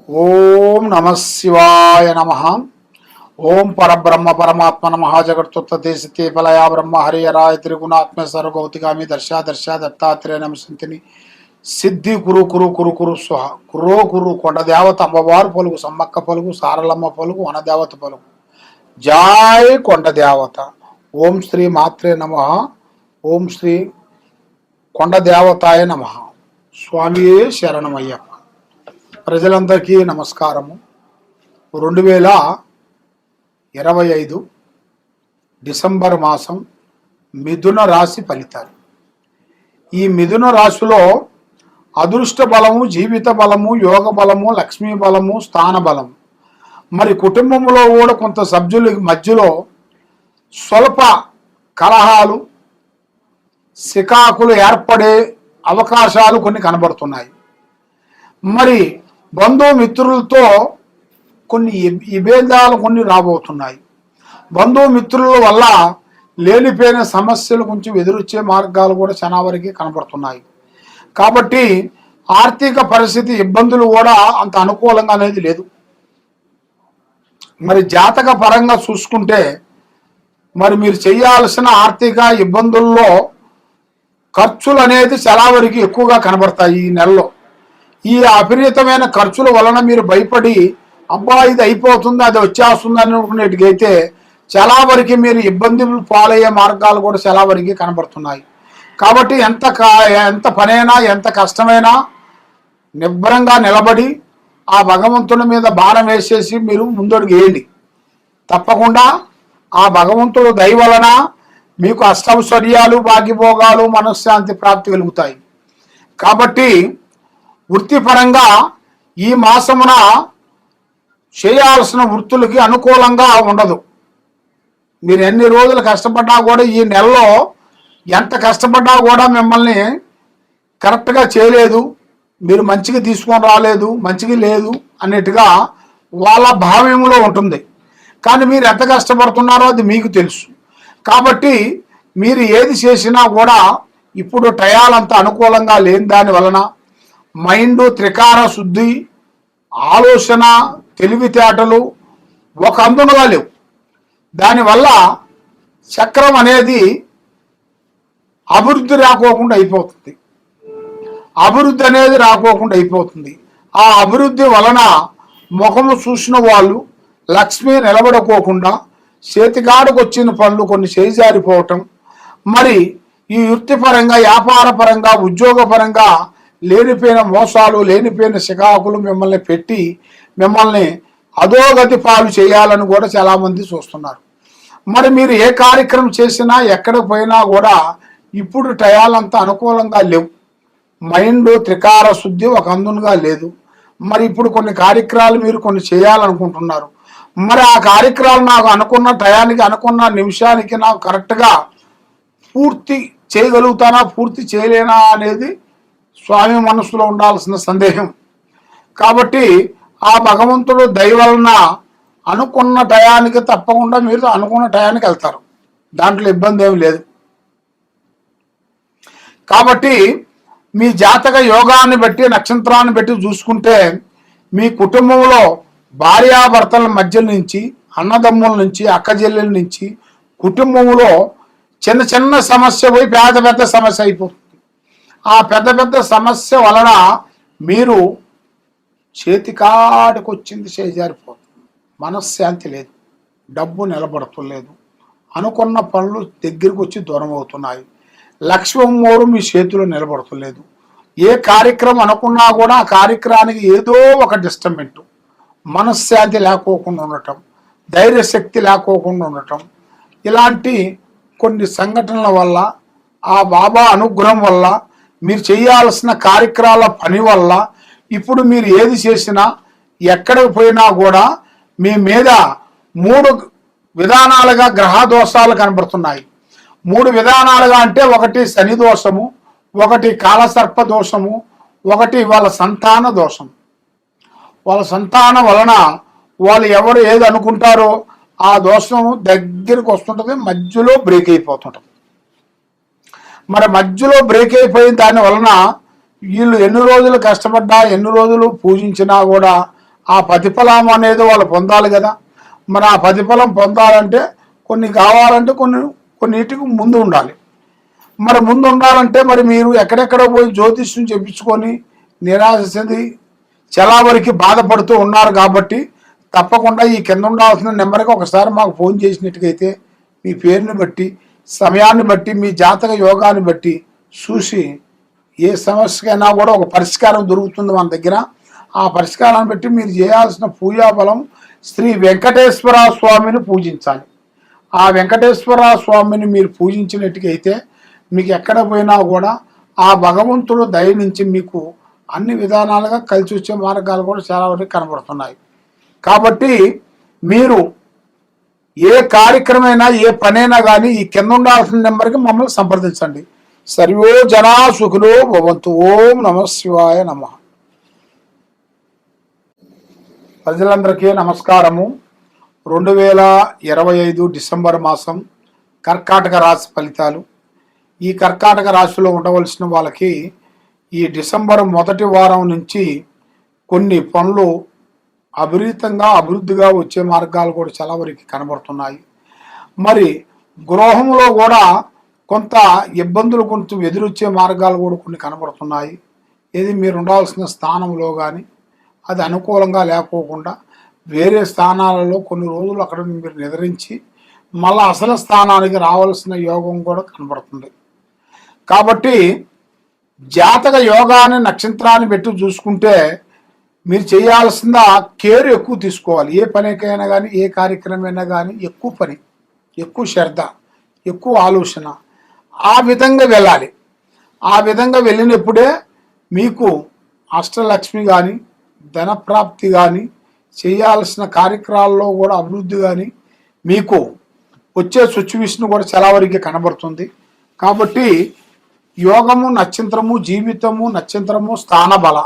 ఓం నమ శివాయ నమ. ఓం పరబ్రహ్మ పరమాత్మ నమ. జగత్తుత్తే ఫలయా బ్రహ్మ హరియరాయ త్రిగుణాత్మ సర్వగౌతిగామి దర్శ దర్శ దత్తాత్రేయ నమసింతిని సిద్ధి కురు కురు కురు కురు స్వహ కురో కురు కొండ దేవత అమ్మవారు పలుకు, సమ్మక్క పలుకు, సారలమ్మ పలుకు, వనదేవత పలుకు. జాయ్ కొండ దేవత. ఓం శ్రీ మాత్రే నమ. ఓం శ్రీ కొండ దేవతాయ నమ. స్వామియే శరణమయ్యప్ప. ప్రజలందరికీ నమస్కారము. 2025 డిసెంబర్ మాసం మిథున రాశి ఫలితాలు. ఈ మిథున రాశిలో అదృష్ట బలము, జీవిత బలము, యోగ బలము, లక్ష్మీ బలము, స్థాన బలము. మరి కుటుంబంలో కూడా కొంత సభ్యుల మధ్యలో స్వల్ప కలహాలు, సికాకులు ఏర్పడే అవకాశాలు కొన్ని కనబడుతున్నాయి. మరి బంధుమిత్రులతో కొన్ని విభేదాలు కొన్ని రాబోతున్నాయి. బంధుమిత్రుల వల్ల లేనిపోయిన సమస్యలు కొంచెం ఎదురొచ్చే మార్గాలు కూడా చాలా వరకు కనబడుతున్నాయి. కాబట్టి ఆర్థిక పరిస్థితి ఇబ్బందులు కూడా అంత అనుకూలంగా అనేది లేదు. మరి జాతక పరంగా చూసుకుంటే మరి మీరు చేయాల్సిన ఆర్థిక ఇబ్బందుల్లో ఖర్చులు అనేది చాలా వరకు ఎక్కువగా కనబడతాయి ఈ నెలలో. ఈ అపరిమితమైన ఖర్చుల వలన మీరు భయపడి అబ్బా ఇది అయిపోతుంది, అది వచ్చేస్తుంది అనుకునేటికైతే చాలా వరకు మీరు ఇబ్బందులు పాలయ్యే మార్గాలు కూడా చాలా వరకు కనబడుతున్నాయి. కాబట్టి ఎంత పనైనా ఎంత కష్టమైనా నిబ్బరంగా నిలబడి ఆ భగవంతుని మీద భారం వేసేసి మీరు ముందడుగు వేయండి. తప్పకుండా ఆ భగవంతుడు దయ వలన మీకు అష్టైశ్వర్యాలు, భాగ్యభోగాలు, మనశ్శాంతి ప్రాప్తి కలుగుతాయి. కాబట్టి వృత్తిపరంగా ఈ మాసమున చేయాల్సిన వృత్తులకి అనుకూలంగా ఉండదు. మీరు ఎన్ని రోజులు కష్టపడ్డా కూడా ఈ నెలలో ఎంత కష్టపడ్డా కూడా మిమ్మల్ని కరెక్ట్గా చేయలేదు, మీరు మంచిగా తీసుకొని రాలేదు, మంచిగా లేదు అన్నట్టుగా వాళ్ళ భావ్యంలో ఉంటుంది. కానీ మీరు ఎంత కష్టపడుతున్నారో అది మీకు తెలుసు. కాబట్టి మీరు ఏది చేసినా కూడా ఇప్పుడు టయాలంత అనుకూలంగా లేని దాని వలన మైండ్ త్రికార శుద్ధి, ఆలోచన, తెలివితేటలు ఒక అందునగా లేవు. దానివల్ల చక్రం అనేది అభివృద్ధి రాకోకుండా అయిపోతుంది. అభివృద్ధి అనేది రాకోకుండా అయిపోతుంది. ఆ అభివృద్ధి వలన ముఖము చూసిన వాళ్ళు లక్ష్మి నిలబడుకోకుండా చేతికాడకు వచ్చిన పనులు కొన్ని చేజారిపోవటం, మరి ఈ వృత్తిపరంగా, వ్యాపార పరంగా, ఉద్యోగ పరంగా లేనిపోయిన మోసాలు, లేనిపోయిన శికాకులు మిమ్మల్ని పెట్టి మిమ్మల్ని అధోగతి పాలు చేయాలని కూడా చాలామంది చూస్తున్నారు. మరి మీరు ఏ కార్యక్రమం చేసినా ఎక్కడికి పోయినా కూడా ఇప్పుడు టయాలంతా అనుకూలంగా లేవు. మైండ్ త్రికార శుద్ధి ఒక అందునుగా లేదు. మరి ఇప్పుడు కొన్ని కార్యక్రమాలు మీరు కొన్ని చేయాలనుకుంటున్నారు. మరి ఆ కార్యక్రమాలు నాకు అనుకున్న టయానికి, అనుకున్న నిమిషానికి నాకు కరెక్ట్గా పూర్తి చేయగలుగుతానా, పూర్తి చేయలేనా అనేది స్వామి మనసులో ఉండాల్సిన సందేహం. కాబట్టి ఆ భగవంతుడు దయ వలన అనుకున్న టయానికి తప్పకుండా మీరు అనుకున్న టయానికి వెళ్తారు. దాంట్లో ఇబ్బంది ఏమి లేదు. కాబట్టి మీ జాతక యోగాన్ని బట్టి, నక్షత్రాన్ని బట్టి చూసుకుంటే మీ కుటుంబంలో భార్యాభర్తల మధ్య నుంచి, అన్నదమ్ముల నుంచి, అక్కచెల్లెల నుంచి కుటుంబంలో చిన్న చిన్న సమస్య పోయి పెద్ద పెద్ద సమస్య అయిపోతుంది. ఆ పెద్ద పెద్ద సమస్య వలన మీరు చేతికాడికి వచ్చింది చేజారిపోతుంది. మనశ్శాంతి లేదు, డబ్బు నిలబడతలేదు, అనుకున్న పనులు దగ్గరికి వచ్చి దూరం అవుతున్నాయి, లక్ష్మమ్మోరు మీ చేతిలో నిలబడతలేదు. ఏ కార్యక్రమం అనుకున్నా కూడా ఆ కార్యక్రమానికి ఏదో ఒక డిస్టర్బెంట్, మనశ్శాంతి లేకోకుండా ఉండటం, ధైర్యశక్తి లేకోకుండా ఉండటం, ఇలాంటి కొన్ని సంఘటనల వల్ల, ఆ బాబా అనుగ్రహం వల్ల, మీరు చేయాల్సిన కార్యక్రమాల పని వల్ల ఇప్పుడు మీరు ఏది చేసినా ఎక్కడికి పోయినా కూడా మీ మీద 3 విధానాలుగా గ్రహ దోషాలు కనబడుతున్నాయి. 3 విధానాలుగా అంటే ఒకటి శని దోషము, ఒకటి కాలసర్ప దోషము, ఒకటి వాళ్ళ సంతాన దోషం. వాళ్ళ సంతానం వలన వాళ్ళు ఎవరు ఏది అనుకుంటారో ఆ దోషం దగ్గరికి వస్తుంటుంది, మధ్యలో బ్రేక్ అయిపోతుంటుంది. మరి మధ్యలో బ్రేక్ అయిపోయిన దాని వలన వీళ్ళు ఎన్ని రోజులు కష్టపడ్డా, ఎన్ని రోజులు పూజించినా కూడా ఆ ప్రతిఫలం అనేది వాళ్ళు పొందాలి కదా. మరి ఆ ప్రతిఫలం పొందాలంటే కొన్ని కావాలంటే కొన్నిటికి ముందు ఉండాలి. మరి ముందు ఉండాలంటే మరి మీరు ఎక్కడెక్కడ పోయి జ్యోతిష్యం చెప్పించుకొని నిరాశ చెంది చాలా వరకు బాధపడుతూ ఉన్నారు. కాబట్టి తప్పకుండా ఈ కింద ఉండాల్సిన నెంబర్కి ఒకసారి మాకు ఫోన్ చేసినట్టుగైతే మీ పేరుని బట్టి, సమయాన్ని బట్టి, మీ జాతక యోగాన్ని బట్టి చూసి ఏ సమస్యకైనా కూడా ఒక పరిష్కారం దొరుకుతుంది మన దగ్గర. ఆ పరిష్కారాన్ని బట్టి మీరు చేయాల్సిన పూజాబలం శ్రీ వెంకటేశ్వర స్వామిని పూజించాలి. ఆ వెంకటేశ్వర స్వామిని మీరు పూజించినట్టుగైతే మీకు ఎక్కడ పోయినా కూడా ఆ భగవంతుడు దయ నుంచి మీకు అన్ని విధానాలుగా కలిసి వచ్చే మార్గాలు కూడా చాలా వరకు కనబడుతున్నాయి. కాబట్టి మీరు ఏ కార్యక్రమైనా ఏ పనైనా కానీ ఈ కింద ఉండాల్సిన నెంబర్కి మమ్మల్ని సంప్రదించండి. సర్వో జనా సుఖినో భవంతు. ఓం నమ శివాయ నమ. ప్రజలందరికీ నమస్కారము. 2025 డిసెంబర్ మాసం కర్కాటక రాశి ఫలితాలు. ఈ కర్కాటక రాశిలో ఉండవలసిన వాళ్ళకి ఈ డిసెంబర్ మొదటి వారం నుంచి కొన్ని పనులు అభివృద్ధిగా వచ్చే మార్గాలు కూడా చాలా వరకు కనబడుతున్నాయి. మరి గృహంలో కూడా కొంత ఇబ్బందులు కొంచెం ఎదురొచ్చే మార్గాలు కూడా కొన్ని కనబడుతున్నాయి. ఏది మీరు ఉండాల్సిన స్థానంలో కానీ అది అనుకూలంగా లేకోకుండా వేరే స్థానాలలో కొన్ని రోజులు అక్కడ మీరు నిద్రించి మళ్ళీ అసలు స్థానానికి రావాల్సిన యోగం కూడా కనబడుతుంది. కాబట్టి జాతక యోగాన్ని నక్షత్రాన్ని పెట్టి చూసుకుంటే మీరు చేయాల్సిన కేర్ ఎక్కువ తీసుకోవాలి. ఏ పనికైనా కానీ ఏ కార్యక్రమైనా కానీ ఎక్కువ పని, ఎక్కువ శ్రద్ధ, ఎక్కువ ఆలోచన ఆ విధంగా వెళ్ళాలి. ఆ విధంగా వెళ్ళినప్పుడే మీకు అష్టలక్ష్మి కానీ ధనప్రాప్తి కానీ చేయాల్సిన కార్యక్రమాల్లో కూడా అభివృద్ధి కానీ మీకు వచ్చే సిచ్యువేషన్ కూడా చాలా వరకు కనబడుతుంది. కాబట్టి యోగము నక్షత్రము, జీవితము నక్షత్రము, స్థాన బల.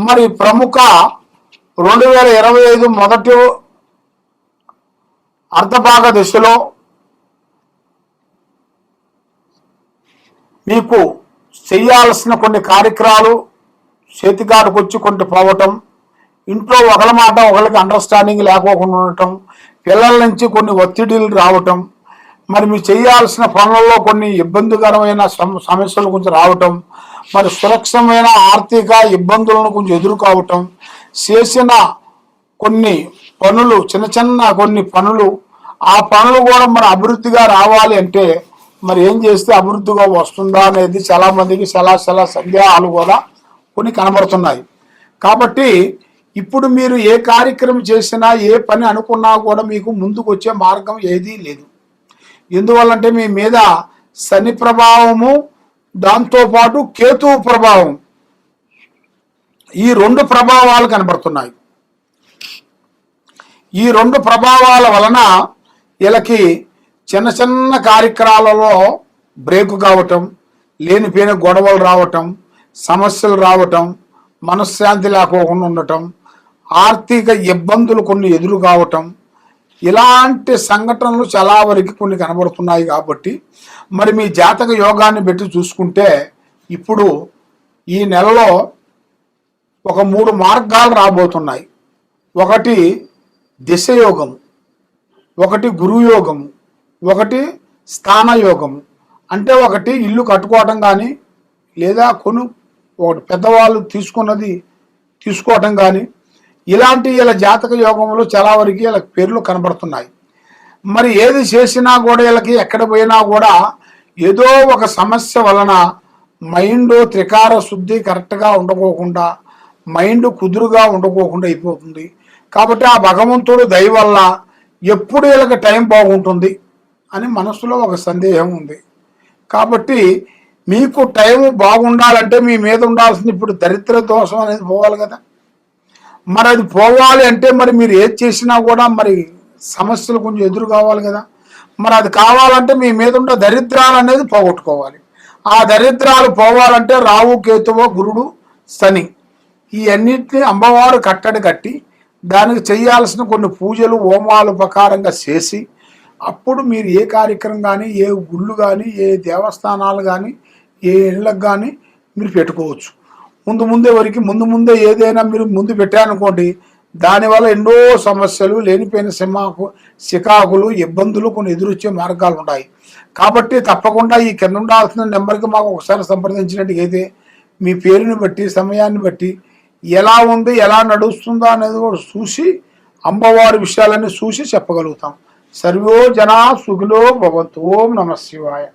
మరి ప్రముఖ 2025 మొదటి అర్ధభాగ దశలో మీకు చేయాల్సిన కొన్ని కార్యక్రమాలు చేతికాడికి వచ్చి కొంత పోవటం, ఇంట్లో ఒకరి మాట ఒకరికి అండర్స్టాండింగ్ లేకోకుండా ఉండటం, పిల్లల నుంచి కొన్ని ఒత్తిడిలు రావటం, మరి మీరు చేయాల్సిన పనులలో కొన్ని ఇబ్బందికరమైన సమస్యలు కొంచెం రావటం, మరి సురక్షమైన ఆర్థిక ఇబ్బందులను కొంచెం ఎదుర్కోవటం, చేసిన కొన్ని పనులు చిన్న కొన్ని పనులు ఆ పనులు కూడా మరి అభివృద్ధిగా రావాలి అంటే మరి ఏం చేస్తే అభివృద్ధిగా వస్తుందా అనేది చాలా మందికి చాలా సందేహాలు కూడా కొన్ని కనబడుతున్నాయి. కాబట్టి ఇప్పుడు మీరు ఏ కార్యక్రమం చేసినా ఏ పని అనుకున్నా కూడా మీకు ముందుకు వచ్చే మార్గం ఏదీ లేదు. ఎందువల్లంటే మీ మీద శని ప్రభావము, దాంతోపాటు కేతువు ప్రభావం, ఈ 2 ప్రభావాలు కనబడుతున్నాయి. ఈ 2 ప్రభావాల వలన వీళ్ళకి చిన్న కార్యక్రమాలలో బ్రేక్ కావటం, లేనిపోయిన గొడవలు రావటం, సమస్యలు రావటం, మనశ్శాంతి లేకోకుండా ఉండటం, ఆర్థిక ఇబ్బందులు కొన్ని ఎదురు కావటం, ఇలాంటి సంఘటనలు చాలా వరకు కొన్ని కనబడుతున్నాయి. కాబట్టి మరి మీ జాతక యోగాన్ని పెట్టి చూసుకుంటే ఇప్పుడు ఈ నెలలో ఒక 3 మార్గాలు రాబోతున్నాయి. ఒకటి దిశయోగము, ఒకటి గురుయోగము, ఒకటి స్థానయోగము. అంటే ఒకటి ఇల్లు కట్టుకోవటం కానీ లేదా ఒకటి పెద్దవాళ్ళు తీసుకోవటం కానీ ఇలాంటి ఇలా జాతక యోగంలో చాలా వరకు ఇలా పేర్లు కనబడుతున్నాయి. మరి ఏది చేసినా కూడా వీళ్ళకి ఎక్కడ పోయినా కూడా ఏదో ఒక సమస్య వలన మైండ్ త్రికార శుద్ధి కరెక్ట్గా ఉండకోకుండా, మైండ్ కుదురుగా ఉండకోకుండా అయిపోతుంది. కాబట్టి ఆ భగవంతుడు దయ వల్ల ఎప్పుడు వీళ్ళకి టైం బాగుంటుంది అని మనసులో ఒక సందేహం ఉంది. కాబట్టి మీకు టైం బాగుండాలంటే మీ మీద ఉండాల్సింది ఇప్పుడు దరిద్ర దోషం అనేది పోవాలి కదా. మరి అది పోవాలి అంటే మరి మీరు ఏది చేసినా కూడా మరి సమస్యలు కొంచెం ఎదురు కావాలి కదా. మరి అది కావాలంటే మీ మీద ఉన్న దరిద్రాలు అనేది పోగొట్టుకోవాలి. ఆ దరిద్రాలు పోవాలంటే రావు, కేతువు, గురుడు, శని ఈ అన్నింటినీ అమ్మవారు కట్టడి కట్టి దానికి చేయాల్సిన కొన్ని పూజలు హోమాలు ప్రకారంగా చేసి అప్పుడు మీరు ఏ కార్యక్రమం కానీ, ఏ గుళ్ళు కానీ, ఏ దేవస్థానాలు కానీ, ఏ ఇళ్ళకు కానీ మీరు పెట్టుకోవచ్చు. ముందే ఏదైనా మీరు ముందు పెట్టారనుకోండి దానివల్ల ఎన్నో సమస్యలు, లేనిపోయిన సికాకులు, ఇబ్బందులు కొన్ని ఎదురొచ్చే మార్గాలు ఉన్నాయి. కాబట్టి తప్పకుండా ఈ కింద ఉండాల్సిన నెంబర్కి మాకు ఒకసారి సంప్రదించినట్టుగైతే మీ పేరుని బట్టి, సమయాన్ని బట్టి ఎలా ఉంది, ఎలా నడుస్తుందో అనేది కూడా చూసి, అమ్మవారి విషయాలన్నీ చూసి చెప్పగలుగుతాం. సర్వో జనా సుఖినో భవంతు. ఓం నమః శివాయ.